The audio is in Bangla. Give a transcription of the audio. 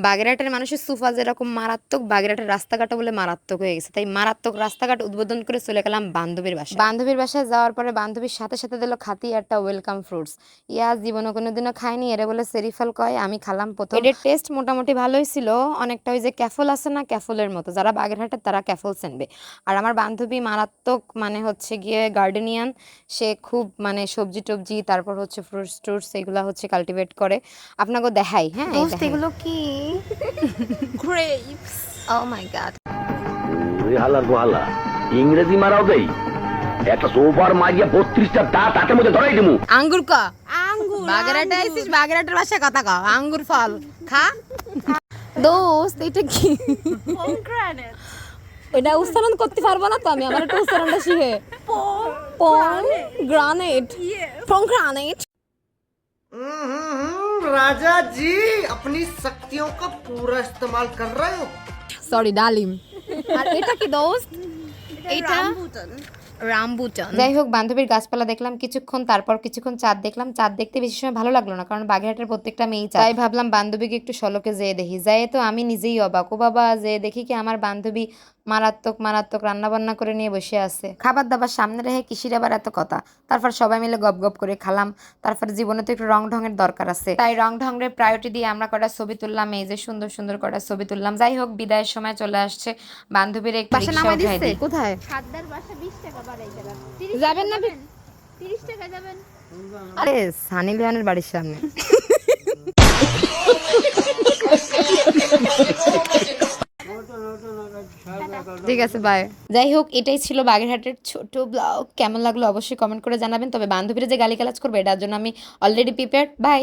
বাগেরহাটের মানুষের সুফা যেরকম মারাত্মক, বাগেরহাটের রাস্তাঘাটও বলে মারাত্মক হয়ে গেছে। তাই মারাত্মক রাস্তাঘাট উদ্বোধন করে চলে গেলাম বান্ধবীর বাসায়। বান্ধবীর বাসায় যাওয়ার পরে বান্ধবীর সাথে সাথে দিল খাতি একটা ওয়েলকাম ফ্রুটস। ইয়া জীবনে কোনোদিনও খাইনি, এরা বলে সেরিফাল কয়, আমি খালাম প্রথম। এটার টেস্ট মোটামুটি ভালোই ছিল, অনেকটা ওই যে ক্যাফল আছে না, ক্যাফলের মতো। যারা বাগেরহাটের তারা ক্যাফল চেনবে। আর আমার বান্ধবী মারাত্মক মানে হচ্ছে গিয়ে গার্ডেনিয়ান, সে খুব মানে সবজি টবজি, তারপর হচ্ছে ফ্রুটস ট্রুটস এগুলা হচ্ছে কাল্টিভেট করে। আপনাকে দেখাই, হ্যাঁ এগুলো কি grapes. ও মাই গড। হালার গোহালা ইংরেজি মারাও দেই একটা সোফার মারিয়া 32টা দাঁত হাতের মধ্যে ধরাই দিমু। আঙ্গুর কা Angur. বাগেরহাটে আইছিস, বাগেরহাটের ভাষায় কথা কও, আঙ্গুর ফল খা। দোস্ত এটা কি? Pomegranate. এটা উচ্চারণ করতে পারবো না তো আমি, আমার একটু উচ্চারণটা শিখে। পম গ্রানেট, Yes. পমগ্রানেট। राजा जी अपनी शक्तियों का पूरा इस्तेमाल कर रहे हो। সরি ডালিম। আর এটা কি দোস্ত? It's rambutan. রামবুটান। যাই হোক, বান্ধবীর গাছপালা দেখলাম কিছুক্ষণ, তারপর কিছুক্ষণ চাঁদ দেখলাম। চাঁদ দেখতে বেশি সময় ভালো লাগলো না, কারণ বাগেরহাটের প্রত্যেকটা মেয়েই চাঁদ। তাই ভাবলাম বান্ধবীকে একটু সলকে যেয়ে দেখি। যাই তো আমি নিজেই অবাক, ও বাবা, যে দেখি কি আমার বান্ধবী মারাত্মক মারাত্মক রান্না বান্না করে নিয়ে বসে আছে। খাবার দাবার সামনে রেখে কিসির আবার এত কথা। তারপর সবাই মিলে গপ গপ করে খালাম। তারপর জীবনে তো একটু রং ঢঙের দরকার আছে, তাই রং ঢঙের প্রায়োরিটি দিয়ে আমরা কটা ছবি তুললাম। এই যে সুন্দর সুন্দর কটা ছবি তুললাম। যাই হোক, বিদায়ের সময় চলে আসছে, বান্ধবীর একটু রিকশা উঠাই দিই। কোথায় সাতদার বাসা 20 টাকা বাড়াই দিলাম। যাবেন না? 30 টাকা যাবেন। আরে সানি লিওনের বাড়ির সামনে। ঠিক আছে, বাই। যাই হোক, এটাই ছিল বাগেরহাটের ছোট ব্লগ। কেমন লাগলো অবশ্যই কমেন্ট করে জানাবেন। তবে বান্ধবীরা যে গালিগালাজ করবে এটার জন্য আমি অলরেডি প্রিপেয়ার্ড। বাই।